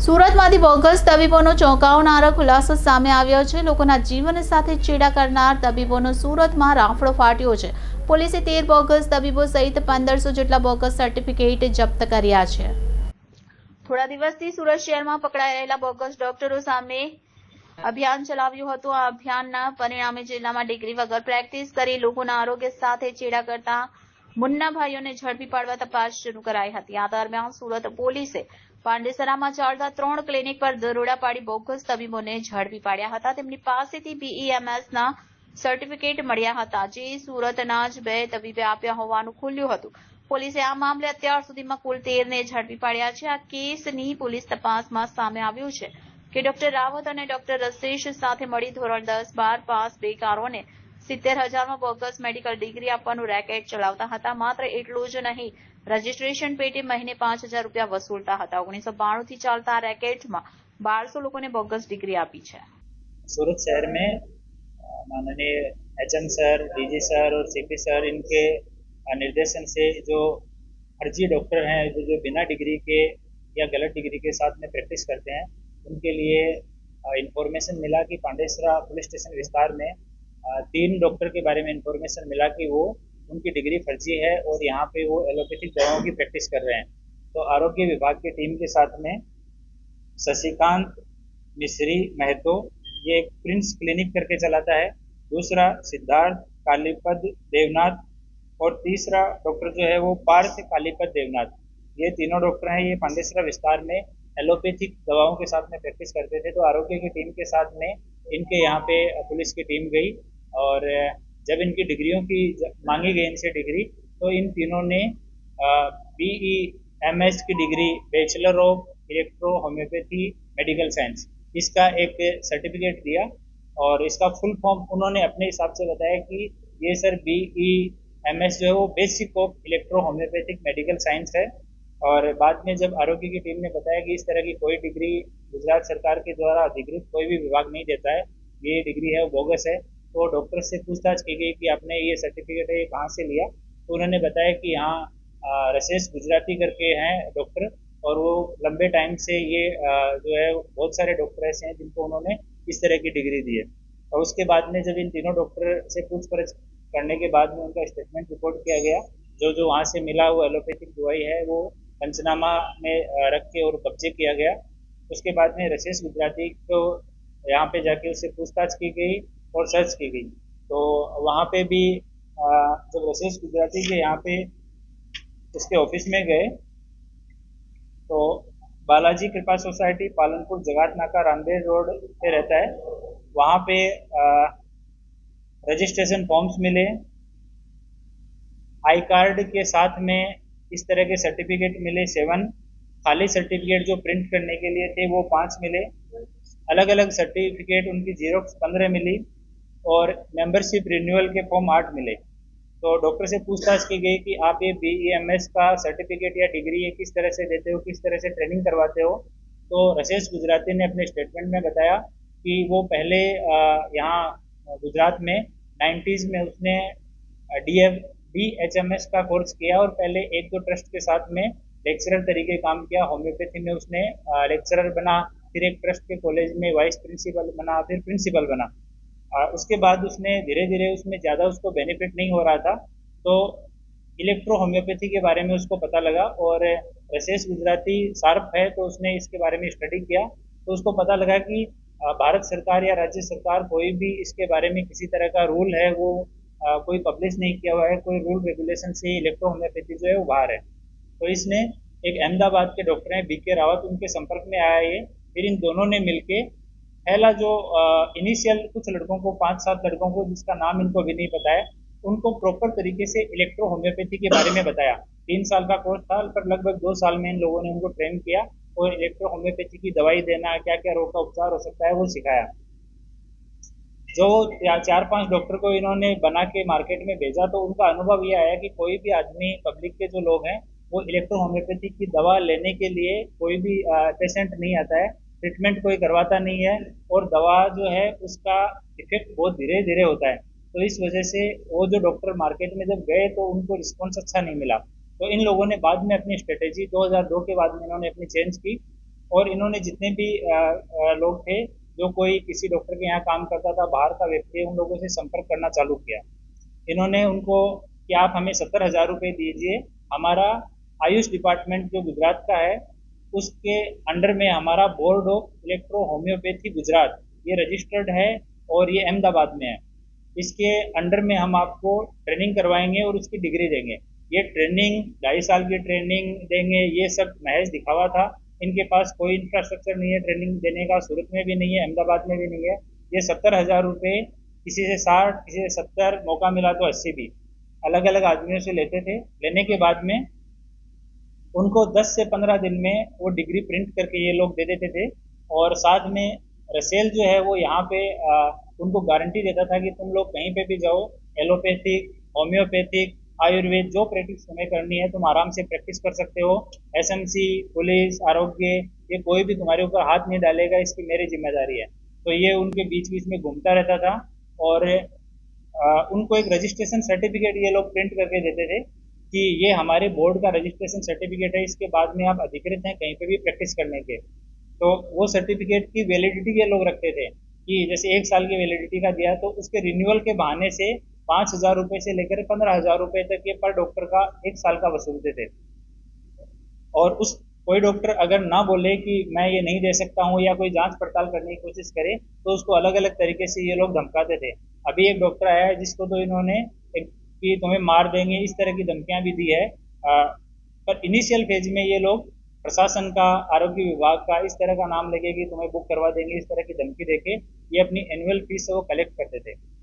સુરતમાંથી bogus તબીબોનો ચોંકાવનારો ખુલાસો સામે આવ્યો છે। લોકોના જીવન સાથે ચેડા કરનાર તબીબોનો સુરતમાં રાફડો ફાટ્યો છે। પોલીસે 13 બોગસ તબીબો સહિત 1500 જેટલા બોગસ સર્ટિફિકેટ જપ્ત કર્યા છે। થોડા દિવસથી સુરત શહેરમાં પકડાઈ રહેલા બોગસ ડોક્ટરો સામે અભિયાન ચલાવ્યું હતું। આ અભિયાનના પરિણામે જિલ્લામાં ડિગ્રી વગર પ્રેક્ટિસ કરી લોકોના આરોગ્ય સાથે ચેડા કરતા મુન્ના ભાઈઓને ઝડપી પાડવા તપાસ શરૂ કરાઈ હતી। આ દરમિયાન સુરત પોલીસે પાંડેસરામાં ચાલતા 3 ક્લિનિક પર દરોડા પાડી બોગસ તબીબોને ઝડપી પાડ્યા હતા। તેમની પાસેથી બીઈએમએસના સર્ટિફિકેટ મળ્યા હતા, જે સુરતના જ 2 તબીબે આપ્યા હોવાનું ખુલ્યું હતું। પોલીસે આ મામલે અત્યાર સુધીમાં કુલ 13 ને ઝડપી પાડ્યા છે। આ કેસની પોલીસ તપાસમાં સામે આવ્યું છે કે ડોક્ટર રાવત અને ડોક્ટર રશેશ સાથે મળી ધોરણ 10-12 પાસ બેકારોને 70,000માં બોગસ મેડિકલ ડિગ્રી આપવાનું રેકેટ ચલાવતા હતા। માત્ર એટલું જ નહીં, રજીસ્ટ્રેશન પેટે મહિને 5,000 રૂપિયા વસૂલતા હતા। 1992 થી ચાલता रैकेट में 1200 लोगों ने बोगस डिग्री आपी है। सूरत शहर में माननीय एचएम सर, डीजी सर और सीपी सर इनके निर्देशन से जो फर्जी डॉक्टर हैं जो बिना डिग्री के या गलत डिग्री के साथ में प्रैक्टिस करते हैं, उनके लिए इंफॉर्मेशन मिला कि पांडेसरा पुलिस स्टेशन विस्तार में 3 डॉक्टर के बारे में इंफॉर्मेशन मिला कि वो उनकी डिग्री फर्जी है और यहाँ पे वो एलोपैथिक दवाओं की प्रैक्टिस कर रहे हैं। तो आरोग्य विभाग की टीम के साथ में शशिकांत मिश्री महतो, ये एक प्रिंस क्लिनिक करके चलाता है, दूसरा सिद्धार्थ कालीपद देवनाथ और तीसरा डॉक्टर जो है वो पार्थ कालीपद देवनाथ। ये तीनों डॉक्टर हैं, ये पांडेसरा विस्तार में एलोपैथिक दवाओं के साथ में प्रैक्टिस करते थे। तो आरोग्य की टीम के साथ में इनके यहाँ पे पुलिस की टीम गई और जब इनकी डिग्रियों की मांगी गई इनसे डिग्री, तो इन तीनों ने BEMS की degree bachelor of electro homeopathy medical science इसका एक सर्टिफिकेट दिया और इसका फुल फॉर्म उन्होंने अपने हिसाब से बताया कि ये सर BEMS जो है वो basic of electro homeopathic medical science है। और बाद में जब आरोग्य की टीम ने बताया कि इस तरह की कोई डिग्री गुजरात सरकार के द्वारा अधिकृत कोई भी विभाग नहीं देता है, ये डिग्री है वो बोगस है, तो डॉक्टर से पूछताछ की गई कि आपने ये सर्टिफिकेट है ये कहाँ से लिया। तो उन्होंने बताया कि यहाँ रशेश गुजराती करके हैं डॉक्टर, और वो लंबे टाइम से ये जो है बहुत सारे डॉक्टर ऐसे हैं जिनको उन्होंने इस तरह की डिग्री दी है। और उसके बाद में जब इन तीनों डॉक्टर से पूछपरछ करने के बाद में उनका स्टेटमेंट रिकॉर्ड किया गया, जो वहाँ से मिला वो एलोपैथिक दवाई है वो पंचनामा में रख के और कब्जे किया गया। उसके बाद में रशेश गुजराती को यहाँ पे जाके उससे पूछताछ की गई और सर्च की गई। तो वहाँ पे भी जब रशेश गुजराती के यहाँ पे उसके ऑफिस में गए तो बालाजी कृपा सोसाइटी पालनपुर जगात नाका रामदेव रोड पे रहता है, वहाँ पे रजिस्ट्रेशन फॉर्म्स मिले, आई कार्ड के साथ में इस तरह के सर्टिफिकेट मिले 7, खाली सर्टिफिकेट जो प्रिंट करने के लिए थे वो 5 मिले, अलग अलग सर्टिफिकेट उनकी जीरोक्स 15 मिली और मेंबरशिप रिन्यूअल के फॉर्म 8 मिले। तो डॉक्टर से पूछताछ की गई कि आप ये BEMS का सर्टिफिकेट या डिग्री ये किस तरह से देते हो, किस तरह से ट्रेनिंग करवाते हो। तो रशेश गुजराती ने अपने स्टेटमेंट में बताया कि वो पहले यहाँ गुजरात में 90s में उसने DHMS का कोर्स किया और पहले 1-2 ट्रस्ट के साथ में लेक्चरर तरीके काम किया। होम्योपैथी में उसने लेक्चरर बना, फिर एक ट्रस्ट के कॉलेज में वाइस प्रिंसिपल बना, फिर प्रिंसिपल बना। उसके बाद उसने धीरे धीरे उसमें ज़्यादा उसको बेनिफिट नहीं हो रहा था, तो इलेक्ट्रो होम्योपैथी के बारे में उसको पता लगा और रशेश गुजराती शार्प है तो उसने इसके बारे में स्टडी किया। तो उसको पता लगा कि भारत सरकार या राज्य सरकार कोई भी इसके बारे में किसी तरह का रूल है वो कोई पब्लिश नहीं किया हुआ है, कोई रूल रेगुलेशन से इलेक्ट्रो होम्योपैथी जो है वो बाहर है। तो इसने एक अहमदाबाद के डॉक्टर हैं BK रावत, उनके संपर्क में आया ये। फिर इन दोनों ने मिलके पहला जो इनिशियल कुछ लड़कों को 5-7 लड़कों को जिसका नाम इनको भी नहीं पता है, उनको प्रॉपर तरीके से इलेक्ट्रो होम्योपैथी के बारे में बताया। 3 साल का कोर्स था, पर लगभग 2 साल में इन लोगों ने उनको ट्रेन किया और इलेक्ट्रो होम्योपैथी की दवाई देना, क्या क्या रोग का उपचार हो सकता है वो सिखाया। जो 4-5 डॉक्टर को इन्होंने बना के मार्केट में भेजा, तो उनका अनुभव ये आया कि कोई भी आदमी पब्लिक के जो लोग हैं वो इलेक्ट्रो होम्योपैथी की दवा लेने के लिए कोई भी पेशेंट नहीं आता है, ट्रीटमेंट कोई करवाता नहीं है और दवा जो है उसका इफेक्ट बहुत धीरे धीरे होता है। तो इस वजह से वो जो डॉक्टर मार्केट में जब गए तो उनको रिस्पॉन्स अच्छा नहीं मिला। तो इन लोगों ने बाद में अपनी स्ट्रेटेजी 2002 के बाद में इन्होंने अपनी चेंज की और इन्होंने जितने भी लोग थे, जो कोई किसी डॉक्टर के यहाँ काम करता था, बाहर का व्यक्ति है, उन लोगों से संपर्क करना चालू किया। इन्होंने उनको कि आप हमें 70,000 रुपये दीजिए, हमारा आयुष डिपार्टमेंट जो गुजरात का है उसके अंडर में हमारा board of electro homeopathy Gujarat ये रजिस्टर्ड है और ये अहमदाबाद में है। इसके अंडर में हम आपको ट्रेनिंग करवाएंगे और उसकी डिग्री देंगे। ये ट्रेनिंग 2.5 साल की ट्रेनिंग देंगे, ये सब महज दिखावा था। इनके पास कोई इंफ्रास्ट्रक्चर नहीं है ट्रेनिंग देने का, सूरत में भी नहीं है, अहमदाबाद में भी नहीं है। ये 70,000 रुपये किसी से 60, किसी से 70, मौका मिला तो 80 भी अलग अलग आदमियों से लेते थे। लेने के बाद में उनको 10 से 15 दिन में वो डिग्री प्रिंट करके ये लोग दे देते थे। और साथ में रसेल जो है वो यहाँ पे उनको गारंटी देता था कि तुम लोग कहीं पे भी जाओ, एलोपैथिक, होम्योपैथिक, आयुर्वेद जो प्रैक्टिस तुम्हें करनी है तुम आराम से प्रैक्टिस कर सकते हो। एसएमसी, पुलिस, आरोग्य ये कोई भी तुम्हारे ऊपर हाथ नहीं डालेगा, इसकी मेरी जिम्मेदारी है। तो ये उनके बीच बीच में घूमता रहता था और उनको एक रजिस्ट्रेशन सर्टिफिकेट ये लोग प्रिंट करके देते थे कि ये हमारे बोर्ड का रजिस्ट्रेशन सर्टिफिकेट है, इसके बाद में आप अधिकृत हैं कहीं पे भी प्रैक्टिस करने के। तो वो सर्टिफिकेट की वैलिडिटी ये लोग रखते थे कि जैसे 1 साल की वैलिडिटी का दिया तो उसके रिन्यूअल के बहाने से 5,000 रुपये से लेकर 15,000 रुपये तक ये पर डॉक्टर का 1 साल का वसूलते थे। और उस कोई डॉक्टर अगर ना बोले कि मैं ये नहीं दे सकता हूँ या कोई जांच पड़ताल करने की कोशिश करे तो उसको अलग अलग तरीके से ये लोग धमकाते थे। अभी एक डॉक्टर आया है जिसको तो इन्होंने कि तुम्हें मार देंगे इस तरह की धमकियां भी दी है। पर इनिशियल फेज में ये लोग प्रशासन का, आरोग्य विभाग का इस तरह का नाम लेके कि तुम्हें बुक करवा देंगे, इस तरह की धमकी देके ये अपनी एनुअल फीस वो कलेक्ट करते थे।